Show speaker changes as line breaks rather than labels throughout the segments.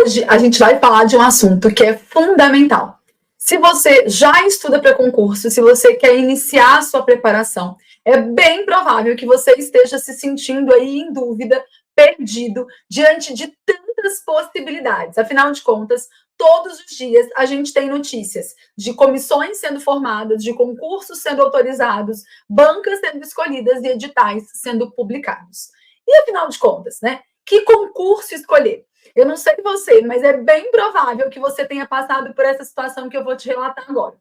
Hoje a gente vai falar de um assunto que é fundamental. Se você já estuda para concurso, se você quer iniciar a sua preparação, é bem provável que você esteja se sentindo aí em dúvida, perdido, diante de tantas possibilidades. Afinal de contas, todos os dias a gente tem notícias de comissões sendo formadas, de concursos sendo autorizados, bancas sendo escolhidas e editais sendo publicados. E afinal de contas, né? Que concurso escolher? Eu não sei você, mas é bem provável que você tenha passado por essa situação que eu vou te relatar agora.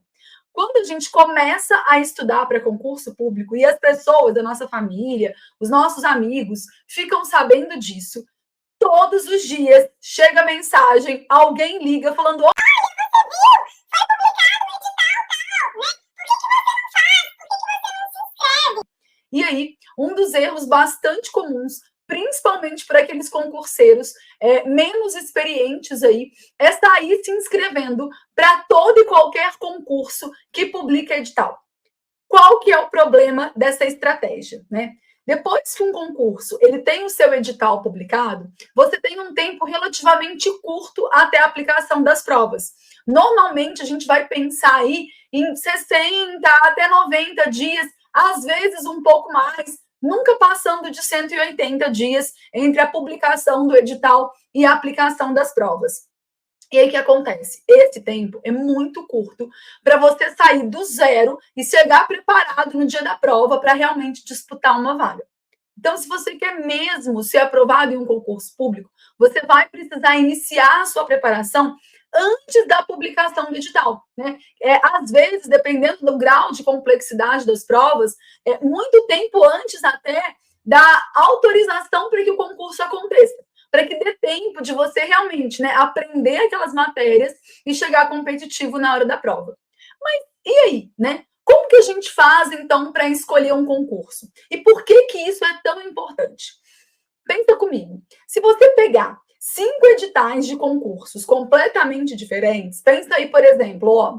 Quando a gente começa a estudar para concurso público e as pessoas da nossa família, os nossos amigos, ficam sabendo disso, todos os dias chega mensagem, alguém liga falando: olha, você viu? Foi publicado no edital tal, né? Por que você não faz? Por que você não se inscreve? E aí, um dos erros bastante comuns, principalmente para aqueles concurseiros menos experientes aí, é sair se inscrevendo para todo e qualquer concurso que publica edital. Qual que é o problema dessa estratégia, né? Depois que um concurso ele tem o seu edital publicado, você tem um tempo relativamente curto até a aplicação das provas. Normalmente, a gente vai pensar aí em 60 até 90 dias, às vezes um pouco mais, nunca passando de 180 dias entre a publicação do edital e a aplicação das provas. E aí o que acontece? Esse tempo é muito curto para você sair do zero e chegar preparado no dia da prova para realmente disputar uma vaga. Então, se você quer mesmo ser aprovado em um concurso público, você vai precisar iniciar a sua preparação antes da publicação do edital, né? Às vezes, dependendo do grau de complexidade das provas, muito tempo antes até da autorização para que o concurso aconteça, para que dê tempo de você realmente, né, aprender aquelas matérias e chegar competitivo na hora da prova. Mas e aí, né? Como que a gente faz, então, para escolher um concurso? E por que isso é tão importante? Pensa comigo. Se você pegar 5 editais de concursos completamente diferentes, pensa aí, por exemplo, ó,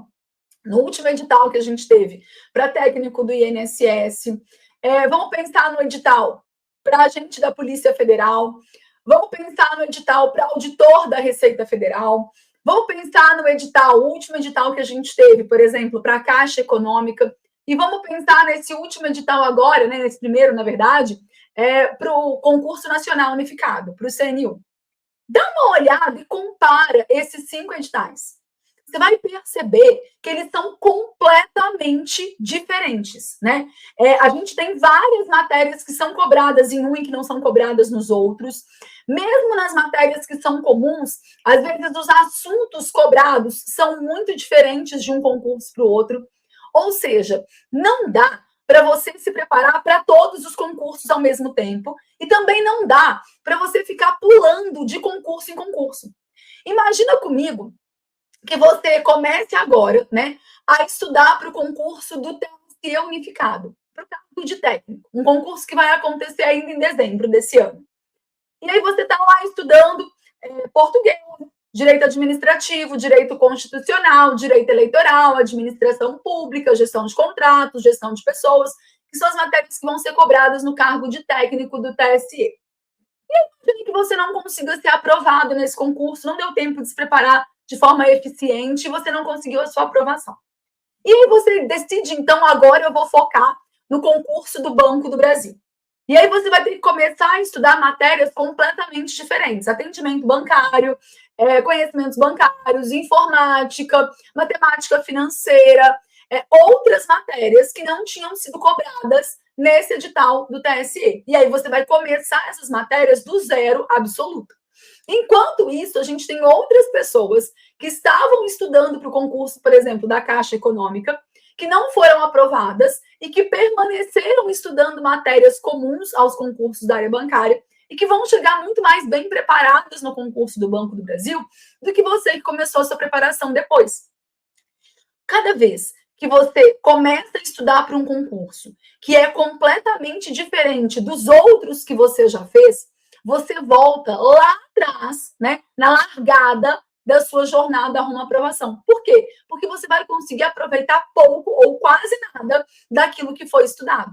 no último edital que a gente teve para técnico do INSS, vamos pensar no edital para agente da Polícia Federal, vamos pensar no edital para auditor da Receita Federal, vamos pensar no edital, o último edital que a gente teve, por exemplo, para a Caixa Econômica, e vamos pensar nesse último edital agora, né, nesse primeiro, na verdade, para o Concurso Nacional Unificado, para o CNU. Dá uma olhada e compara esses 5 editais. Você vai perceber que eles são completamente diferentes, né? A gente tem várias matérias que são cobradas em um e que não são cobradas nos outros. Mesmo nas matérias que são comuns, às vezes os assuntos cobrados são muito diferentes de um concurso para o outro. Ou seja, não dá para você se preparar para todos os concursos ao mesmo tempo e também não dá para você ficar pulando de concurso em concurso. Imagina comigo que você comece agora, né, a estudar para o concurso do TSE Unificado, para o cargo de técnico, um concurso que vai acontecer ainda em dezembro desse ano. E aí você está lá estudando português, direito administrativo, direito constitucional, direito eleitoral, administração pública, gestão de contratos, gestão de pessoas, que são as matérias que vão ser cobradas no cargo de técnico do TSE. E aí, que você não consiga ser aprovado nesse concurso, não deu tempo de se preparar de forma eficiente, você não conseguiu a sua aprovação. E aí você decide, então, agora eu vou focar no concurso do Banco do Brasil. E aí você vai ter que começar a estudar matérias completamente diferentes. Atendimento bancário, conhecimentos bancários, informática, matemática financeira, outras matérias que não tinham sido cobradas nesse edital do TSE. E aí você vai começar essas matérias do zero absoluto. Enquanto isso, a gente tem outras pessoas que estavam estudando para o concurso, por exemplo, da Caixa Econômica, que não foram aprovadas e que permaneceram estudando matérias comuns aos concursos da área bancária e que vão chegar muito mais bem preparadas no concurso do Banco do Brasil do que você que começou a sua preparação depois. Cada vez que você começa a estudar para um concurso que é completamente diferente dos outros que você já fez, você volta lá atrás, né, na largada da sua jornada rumo à aprovação. Por quê? Porque você vai conseguir aproveitar pouco ou quase nada daquilo que foi estudado.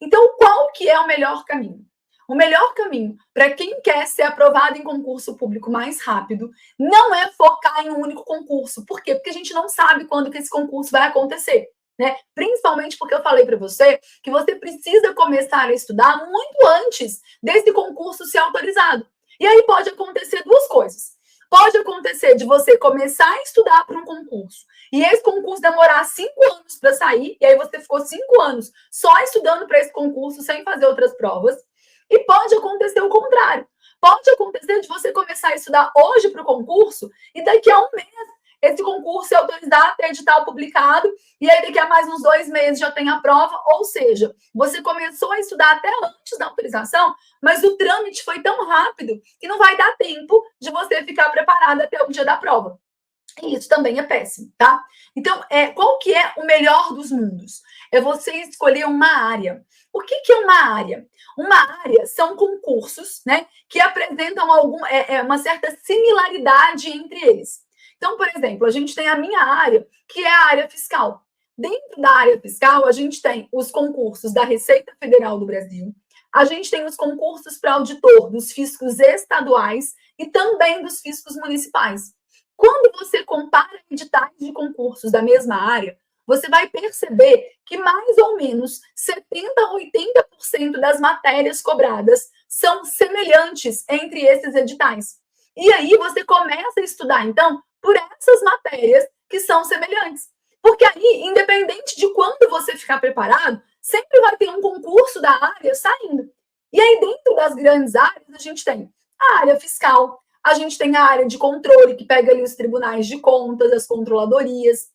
Então, qual que é o melhor caminho? o melhor caminho para quem quer ser aprovado em concurso público mais rápido não é focar em um único concurso. Por quê? Porque a gente não sabe quando que esse concurso vai acontecer. Né? Principalmente porque eu falei para você que você precisa começar a estudar muito antes desse concurso ser autorizado. E aí pode acontecer duas coisas. Pode acontecer de você começar a estudar para um concurso e esse concurso demorar 5 anos para sair, e aí você ficou 5 anos só estudando para esse concurso sem fazer outras provas. E pode acontecer o contrário. Pode acontecer de você começar a estudar hoje para o concurso e daqui a um mês esse concurso é autorizado, tem edital publicado, e aí daqui a mais uns 2 meses já tem a prova, ou seja, você começou a estudar até antes da autorização, mas o trâmite foi tão rápido que não vai dar tempo de você ficar preparado até o dia da prova. E isso também é péssimo, tá? Então, qual que é o melhor dos mundos? É você escolher uma área. O que é uma área? Uma área são concursos, né, que apresentam uma certa similaridade entre eles. Então, por exemplo, a gente tem a minha área, que é a área fiscal. Dentro da área fiscal, a gente tem os concursos da Receita Federal do Brasil, a gente tem os concursos para auditor dos fiscos estaduais e também dos fiscos municipais. Quando você compara editais de concursos da mesma área, você vai perceber que mais ou menos 70% a 80% das matérias cobradas são semelhantes entre esses editais. E aí você começa a estudar, então, por essas matérias que são semelhantes. Porque aí, independente de quando você ficar preparado, sempre vai ter um concurso da área saindo. E aí, dentro das grandes áreas, a gente tem a área fiscal, a gente tem a área de controle, que pega ali os tribunais de contas, as controladorias.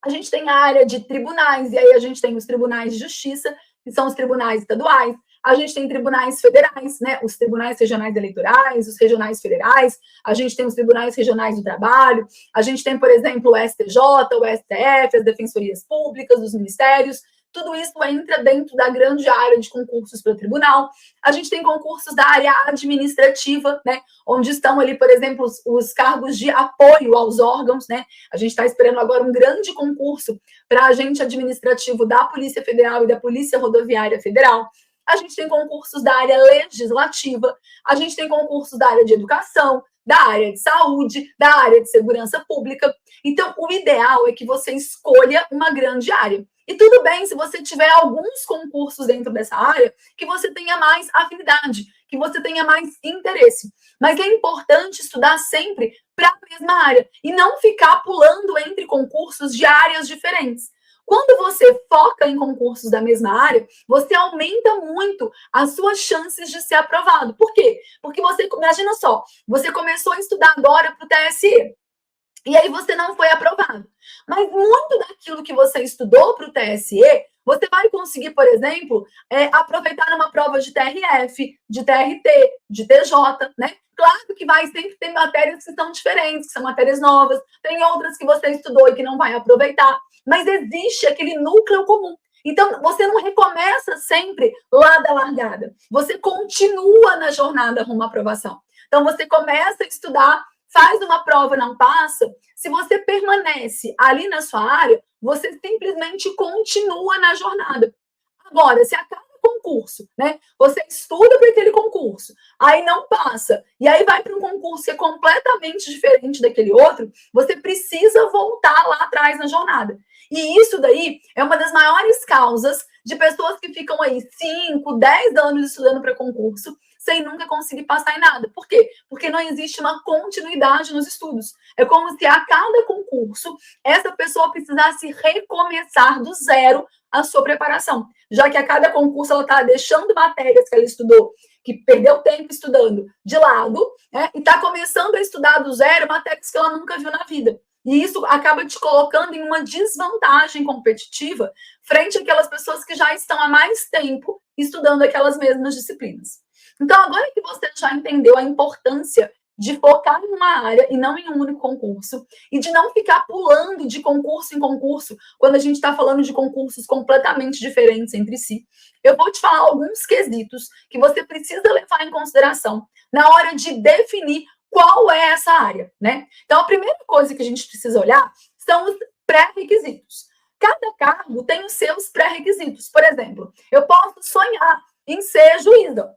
A gente tem a área de tribunais, e aí a gente tem os tribunais de justiça, que são os tribunais estaduais. A gente tem tribunais federais, né? Os tribunais regionais eleitorais, os regionais federais. A gente tem os tribunais regionais do trabalho. A gente tem, por exemplo, o STJ, o STF, as defensorias públicas, os ministérios. Tudo isso entra dentro da grande área de concursos para o tribunal. A gente tem concursos da área administrativa, né? Onde estão ali, por exemplo, os cargos de apoio aos órgãos, né? A gente está esperando agora um grande concurso para agente administrativo da Polícia Federal e da Polícia Rodoviária Federal. A gente tem concursos da área legislativa, a gente tem concursos da área de educação, da área de saúde, da área de segurança pública. Então, o ideal é que você escolha uma grande área. E tudo bem se você tiver alguns concursos dentro dessa área que você tenha mais afinidade, que você tenha mais interesse. Mas é importante estudar sempre para a mesma área e não ficar pulando entre concursos de áreas diferentes. Quando você foca em concursos da mesma área, você aumenta muito as suas chances de ser aprovado. Por quê? Porque você, imagina só, você começou a estudar agora para o TSE. E aí você não foi aprovado. Mas muito daquilo que você estudou para o TSE, você vai conseguir, por exemplo, aproveitar numa prova de TRF, de TRT, de TJ, né? Claro que vai sempre ter matérias que são diferentes, que são matérias novas, tem outras que você estudou e que não vai aproveitar, mas existe aquele núcleo comum. Então, você não recomeça sempre lá da largada, você continua na jornada rumo à aprovação. Então, você começa a estudar, faz uma prova, não passa, se você permanece ali na sua área, você simplesmente continua na jornada. Agora, se a cada concurso, né, você estuda para aquele concurso, aí não passa, e aí vai para um concurso que é completamente diferente daquele outro, você precisa voltar lá atrás na jornada. E isso daí é uma das maiores causas de pessoas que ficam aí 5, 10 anos estudando para concurso, sem nunca conseguir passar em nada. Por quê? Porque não existe uma continuidade nos estudos. É como se a cada concurso essa pessoa precisasse recomeçar do zero a sua preparação, já que a cada concurso ela está deixando matérias que ela estudou, que perdeu tempo estudando, de lado, né, e está começando a estudar do zero matérias que ela nunca viu na vida. E isso acaba te colocando em uma desvantagem competitiva frente àquelas pessoas que já estão há mais tempo estudando aquelas mesmas disciplinas. Então, agora que você já entendeu a importância de focar em uma área e não em um único concurso, e de não ficar pulando de concurso em concurso, quando a gente está falando de concursos completamente diferentes entre si, eu vou te falar alguns quesitos que você precisa levar em consideração na hora de definir qual é essa área, né? Então, a primeira coisa que a gente precisa olhar são os pré-requisitos. Cada cargo tem os seus pré-requisitos. Por exemplo, eu posso sonhar em ser juíza.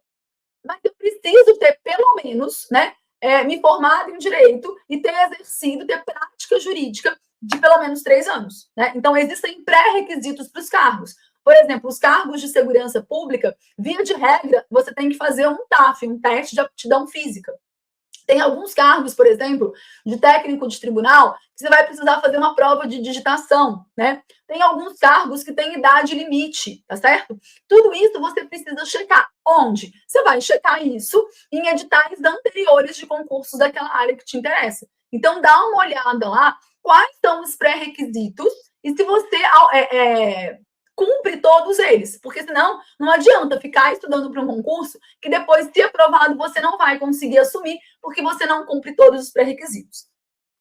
mas eu preciso ter, pelo menos, né, me formado em direito e ter exercido, ter prática jurídica de pelo menos 3 anos. Né? Então, existem pré-requisitos para os cargos. Por exemplo, os cargos de segurança pública, via de regra, você tem que fazer um TAF, um teste de aptidão física. Tem alguns cargos, por exemplo, de técnico de tribunal, que você vai precisar fazer uma prova de digitação, né? Tem alguns cargos que têm idade limite, tá certo? Tudo isso você precisa checar. Onde? Você vai checar isso em editais anteriores de concursos daquela área que te interessa. Então, dá uma olhada lá, quais são os pré-requisitos, e se você cumpre todos eles, porque senão não adianta ficar estudando para um concurso que depois, se aprovado, você não vai conseguir assumir, porque você não cumpre todos os pré-requisitos.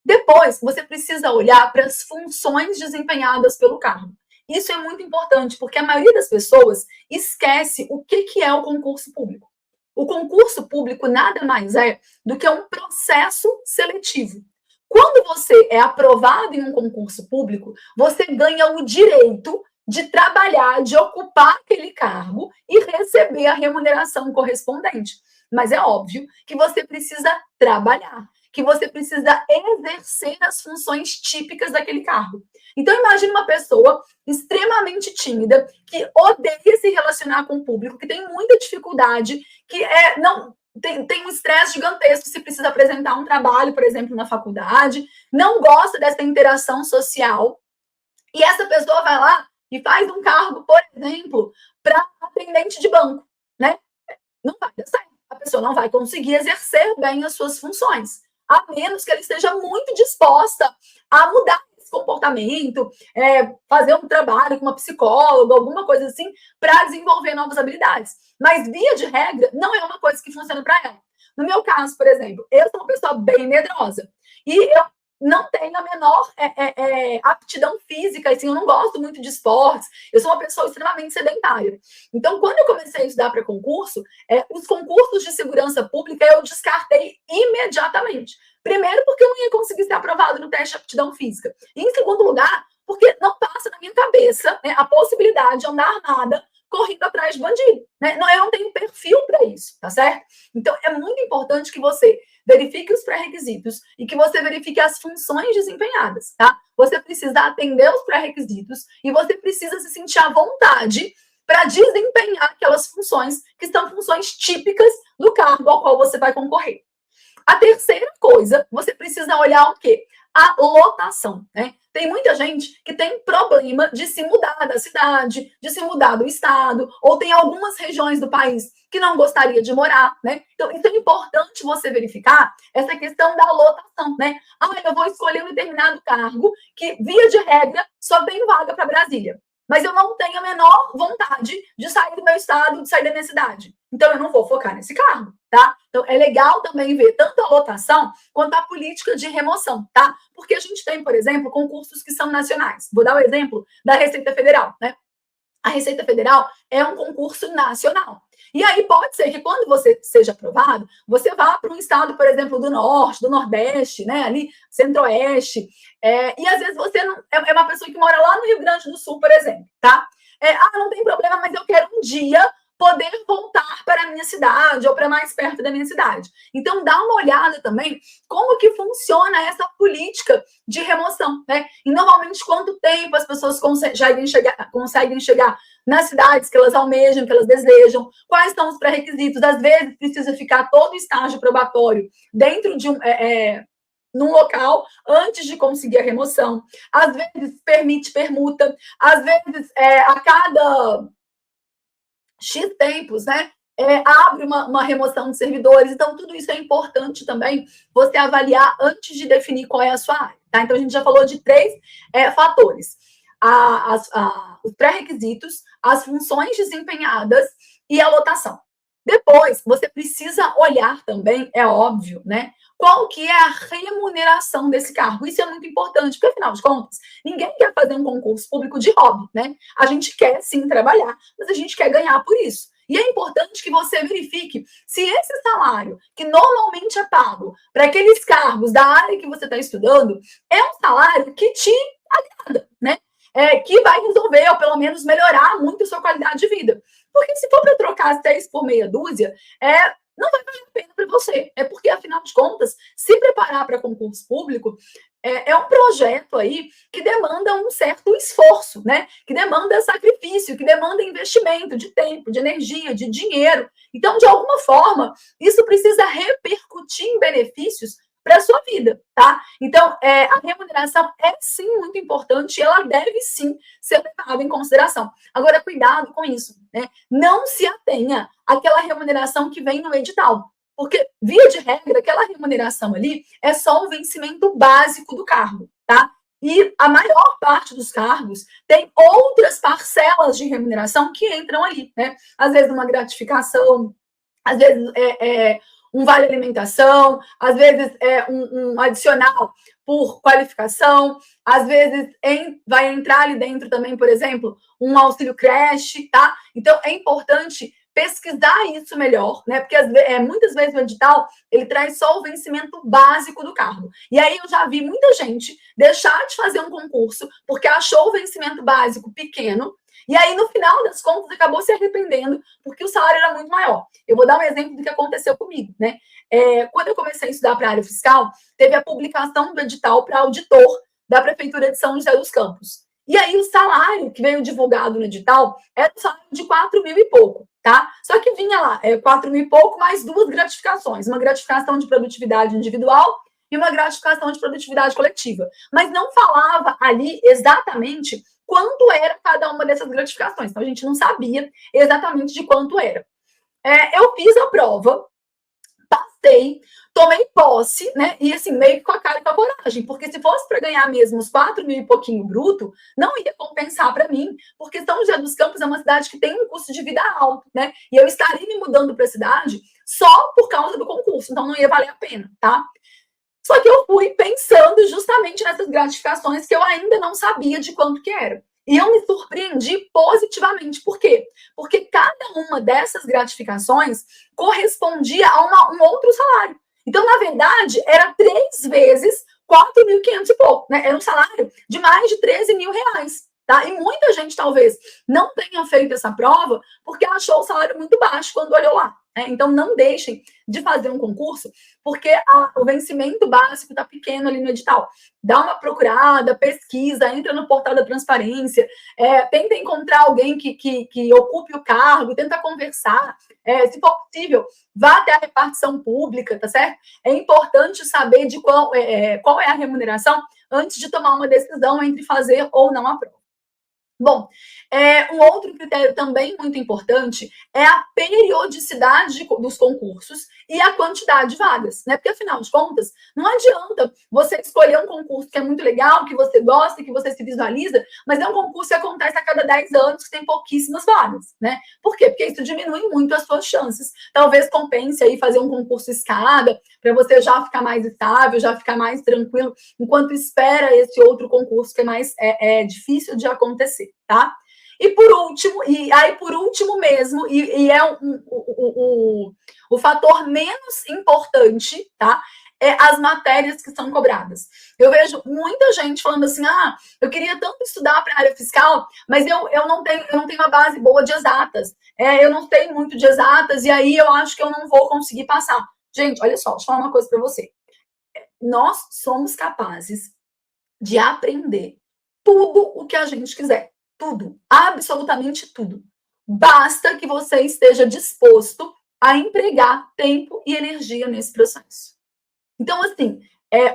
Depois, você precisa olhar para as funções desempenhadas pelo cargo. Isso é muito importante, porque a maioria das pessoas esquece o que é o concurso público. O concurso público nada mais é do que um processo seletivo. Quando você é aprovado em um concurso público, você ganha o direito de trabalhar, de ocupar aquele cargo e receber a remuneração correspondente. Mas é óbvio que você precisa trabalhar, que você precisa exercer as funções típicas daquele cargo. Então, imagine uma pessoa extremamente tímida, que odeia se relacionar com o público, que tem muita dificuldade, que não tem um estresse gigantesco se precisa apresentar um trabalho, por exemplo, na faculdade, não gosta dessa interação social, e essa pessoa vai lá e faz um cargo, por exemplo, para atendente de banco, né? Não vai dar certo. A pessoa não vai conseguir exercer bem as suas funções, a menos que ela esteja muito disposta a mudar esse comportamento, fazer um trabalho com uma psicóloga, alguma coisa assim, para desenvolver novas habilidades. Mas, via de regra, não é uma coisa que funciona para ela. No meu caso, por exemplo, eu sou uma pessoa bem medrosa. E eu não tenho a menor aptidão física, assim, eu não gosto muito de esportes, eu sou uma pessoa extremamente sedentária. Então, quando eu comecei a estudar para concurso, os concursos de segurança pública eu descartei imediatamente. Primeiro, porque eu não ia conseguir ser aprovado no teste de aptidão física. E, em segundo lugar, porque não passa na minha cabeça, né, a possibilidade de andar armada correndo atrás de bandido. Né? Não, eu não tenho perfil para isso, tá certo? Então, é muito importante que você verifique os pré-requisitos e que você verifique as funções desempenhadas, tá? Você precisa atender os pré-requisitos e você precisa se sentir à vontade para desempenhar aquelas funções que são funções típicas do cargo ao qual você vai concorrer. A terceira coisa, você precisa olhar o quê? A lotação, né? Tem muita gente que tem problema de se mudar da cidade, de se mudar do estado, ou tem algumas regiões do país que não gostaria de morar, né? Então, isso é importante você verificar essa questão da lotação, né? Eu vou escolher um determinado cargo que, via de regra, só tem vaga para Brasília. Mas eu não tenho a menor vontade de sair do meu estado, de sair da minha cidade. Então, eu não vou focar nesse cargo, tá? Então, é legal também ver tanto a lotação quanto a política de remoção, tá? Porque a gente tem, por exemplo, concursos que são nacionais. Vou dar o exemplo da Receita Federal, né? A Receita Federal é um concurso nacional. E aí pode ser que quando você seja aprovado, você vá para um estado, por exemplo, do Norte, do Nordeste, né, ali, Centro-Oeste, e às vezes você não, é uma pessoa que mora lá no Rio Grande do Sul, por exemplo, tá? Não tem problema, mas eu quero um dia poder voltar para a minha cidade ou para mais perto da minha cidade. Então, dá uma olhada também como que funciona essa política de remoção, né? E normalmente, quanto tempo as pessoas conseguem chegar nas cidades que elas almejam, que elas desejam, quais são os pré-requisitos. Às vezes, precisa ficar todo o estágio probatório dentro de num local antes de conseguir a remoção. Às vezes, permite permuta. Às vezes, a cada X tempos, né? Abre uma remoção de servidores. Então, tudo isso é importante também você avaliar antes de definir qual é a sua área. Tá? Então, a gente já falou de 3 fatores. Os pré-requisitos, as funções desempenhadas e a lotação. Depois, você precisa olhar também, é óbvio, né? Qual que é a remuneração desse cargo? Isso é muito importante, porque, afinal de contas, ninguém quer fazer um concurso público de hobby, né? A gente quer, sim, trabalhar, mas a gente quer ganhar por isso. E é importante que você verifique se esse salário, que normalmente é pago para aqueles cargos da área que você está estudando, é um salário que te agrada, né? que vai resolver, ou pelo menos melhorar muito a sua qualidade de vida. Porque se for para trocar 6 por meia dúzia, não vai valer a pena para você. É porque, afinal de contas, se preparar para concurso público é um projeto aí que demanda um certo esforço, né? Que demanda sacrifício, que demanda investimento de tempo, de energia, de dinheiro. Então, de alguma forma, isso precisa repercutir em benefícios para a sua vida, tá? Então, a remuneração é sim muito importante e ela deve sim ser levada em consideração. Agora, cuidado com isso, né? Não se atenha àquela remuneração que vem no edital. Porque, via de regra, aquela remuneração ali é só o vencimento básico do cargo, tá? E a maior parte dos cargos tem outras parcelas de remuneração que entram ali, né? Às vezes uma gratificação, às vezes um vale alimentação, às vezes um adicional por qualificação, às vezes vai entrar ali dentro também, por exemplo, um auxílio creche, tá? Então é importante pesquisar isso melhor, né? Porque muitas vezes o edital ele traz só o vencimento básico do cargo. E aí eu já vi muita gente deixar de fazer um concurso porque achou o vencimento básico pequeno. E aí, no final das contas, acabou se arrependendo, porque o salário era muito maior. Eu vou dar um exemplo do que aconteceu comigo, né? Quando eu comecei a estudar para a área fiscal, teve a publicação do edital para auditor da Prefeitura de São José dos Campos. E aí, o salário que veio divulgado no edital era um salário de 4 mil e pouco, tá? Só que vinha lá, 4 mil e pouco, mais 2 gratificações. Uma gratificação de produtividade individual e uma gratificação de produtividade coletiva. Mas não falava ali exatamente quanto era cada uma dessas gratificações. Então, a gente não sabia exatamente de quanto era. Eu fiz a prova, passei, tomei posse, né? E assim, meio que com a cara e com a coragem, porque se fosse para ganhar mesmo os 4 mil e pouquinho bruto, não ia compensar para mim, porque São José dos Campos é uma cidade que tem um custo de vida alto, né? E eu estaria me mudando para a cidade só por causa do concurso, então não ia valer a pena, tá? Só que eu fui pensando justamente nessas gratificações que eu ainda não sabia de quanto que era. E eu me surpreendi positivamente. Por quê? Porque cada uma dessas gratificações correspondia a um outro salário. Então, na verdade, era 3 vezes 4.500 e pouco. Né? Era um salário de mais de 13 mil reais. Tá? E muita gente, talvez, não tenha feito essa prova porque achou o salário muito baixo quando olhou lá. Né? Então, não deixem de fazer um concurso porque o vencimento básico está pequeno ali no edital. Dá uma procurada, pesquisa, entra no portal da transparência, tenta encontrar alguém que ocupe o cargo, tenta conversar. Se for possível, vá até a repartição pública, tá certo? É importante saber de qual é a remuneração antes de tomar uma decisão entre fazer ou não a prova. Bom, um outro critério também muito importante é a periodicidade dos concursos e a quantidade de vagas, né? Porque, afinal de contas, não adianta você escolher um concurso que é muito legal, que você gosta, que você se visualiza, mas é um concurso que acontece a cada 10 anos, que tem pouquíssimas vagas, né? Por quê? Porque isso diminui muito as suas chances. Talvez compense aí fazer um concurso escada, para você já ficar mais estável, já ficar mais tranquilo, enquanto espera esse outro concurso que é mais difícil de acontecer, tá? E por último mesmo, e é o fator menos importante, tá? As matérias que são cobradas. Eu vejo muita gente falando assim, eu queria tanto estudar para a área fiscal, mas eu não tenho uma base boa de exatas. Eu não tenho muito de exatas, e aí eu acho que eu não vou conseguir passar. Gente, olha só, deixa eu falar uma coisa para você. Nós somos capazes de aprender tudo o que a gente quiser. Tudo, absolutamente tudo. Basta que você esteja disposto a empregar tempo e energia nesse processo. Então, assim,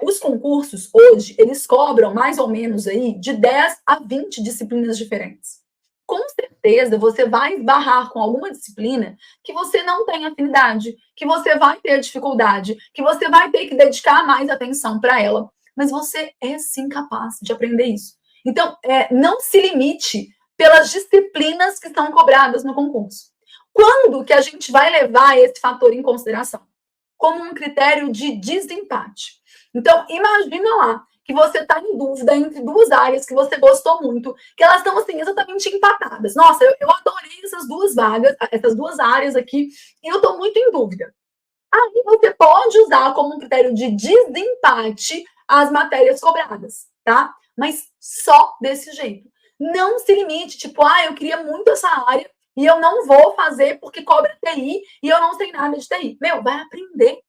os concursos hoje, eles cobram mais ou menos aí de 10 a 20 disciplinas diferentes. Com certeza, você vai esbarrar com alguma disciplina que você não tem afinidade, que você vai ter dificuldade, que você vai ter que dedicar mais atenção para ela. Mas você é sim capaz de aprender isso. Então, não se limite pelas disciplinas que são cobradas no concurso. Quando que a gente vai levar esse fator em consideração? Como um critério de desempate. Então, imagina lá que você está em dúvida entre 2 áreas que você gostou muito, que elas estão assim exatamente empatadas. Nossa, eu adorei essas 2 vagas, essas 2 áreas aqui, e eu estou muito em dúvida. Aí você pode usar como um critério de desempate as matérias cobradas, tá? Mas só desse jeito. Não se limite, tipo, eu queria muito essa área e eu não vou fazer porque cobra TI e eu não sei nada de TI. Meu, vai aprender,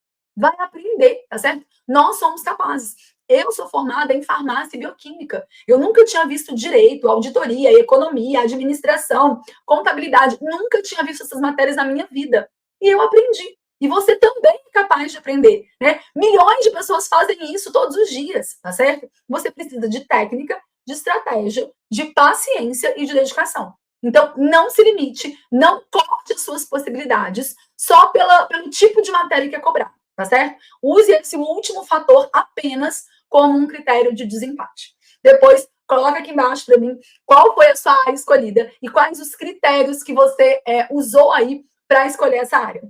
tá certo? Nós somos capazes. Eu sou formada em farmácia e bioquímica. Eu nunca tinha visto direito, auditoria, economia, administração, contabilidade. Nunca tinha visto essas matérias na minha vida. E eu aprendi. E você também é capaz de aprender, né? Milhões de pessoas fazem isso todos os dias, tá certo? Você precisa de técnica, de estratégia, de paciência e de dedicação. Então, não se limite, não corte as suas possibilidades só pelo tipo de matéria que é cobrado, tá certo? Use esse último fator apenas como um critério de desempate. Depois, coloca aqui embaixo para mim qual foi a sua área escolhida e quais os critérios que você usou aí para escolher essa área.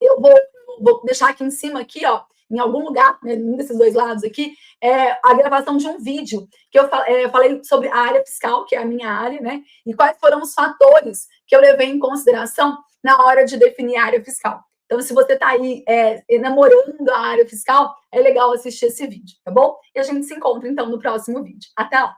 Eu vou deixar aqui em cima, aqui, ó, em algum lugar, né, um desses dois lados aqui, a gravação de um vídeo que eu falei sobre a área fiscal, que é a minha área, né? E quais foram os fatores que eu levei em consideração na hora de definir a área fiscal. Então, se você está aí namorando a área fiscal, é legal assistir esse vídeo, tá bom? E a gente se encontra, então, no próximo vídeo. Até lá!